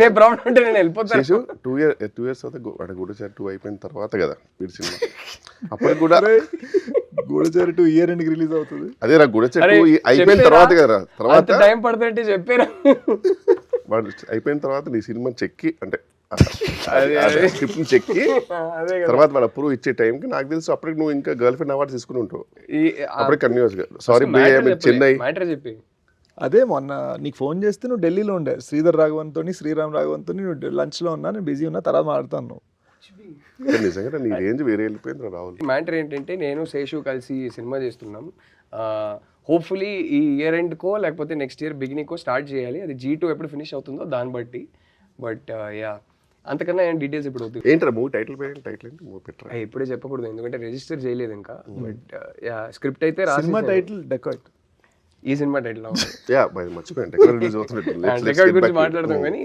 నేనే ప్రాబ్లం ఉంటే నేను వెళ్ళిపోతాను. శేషు 2 years తర్వాత అంటే గూఢచారి 2 అయిపోయిన తర్వాత కదా వీడి సినిమా. అప్పటికి కూడా గూఢచారి 2 ఇయర్ ఎండ్కి రిలీజ్ అవుతుంది. అదే రా గూఢచారి అరే, 2 అయిపోయిన చెప్పేరా? తర్వాత కదా, తర్వాత టైం పడుతుంటే చెప్పారా? వాడు అయిపోయిన తర్వాత నీ సినిమా చెక్కి అంటే అదే. స్క్రిప్ట్ చెక్కి అదే కదా. తర్వాత వాడు అప్రూవ్ ఇచ్చే టైంకి నాకు తెలుసు అప్పటికి నువ్వు ఇంకా గర్ల్ ఫ్రెండ్ అవార్డు తీసుకుని ఉంటావు అప్పటికి కంటిన్యూస్ గా. సారీ చెన్నై మ్యాటర్ చెప్పి అదే మొన్న నీకు ఫోన్ చేస్తే నువ్వు ఢిల్లీలో ఉండే శ్రీధర్ రాఘవన్తో శ్రీరామ్ రాఘవన్తో నువ్వు లంచ్లో ఉన్నా, నేను బిజీ ఉన్నా, తర్వాత మాట్లాడుతాను. నిజంగా నీ రేంజ్ వేరే వెళ్ళిపోయింది రాహుల్. మ్యాటర్ ఏంటంటే నేను శేషు కలిసి సినిమా చేస్తున్నాం. హోప్ఫుల్లీ ఈ ఇయర్ ఎండ్కో లేకపోతే నెక్స్ట్ ఇయర్ బిగినింగ్కో స్టార్ట్ చేయాలి. అది G2 ఎప్పుడు ఫినిష్ అవుతుందో దాన్ని బట్టి. బట్ యా అంతకన్నా ఏం డీటెయిల్స్ ఇప్పుడు అవుతుంది. ఏంటరా మూవీ టైటిల్ టైటిల్ ఏంటి మూవీ పెట్టరా? ఇప్పుడే చెప్పకూడదు ఎందుకంటే రిజిస్టర్ చేయలేదు ఇంకా. బట్ యా స్క్రిప్ట్ అయితే సినిమా రాసి టైటిల్ డెకాయిట్. ఈ సినిమా టైటిల్ యా మర్చిపోయాను ఎక్కడ రిలీజ్ అవుతున్నట్టు. రికార్డ్ గురించి మాట్లాడదాం కానీ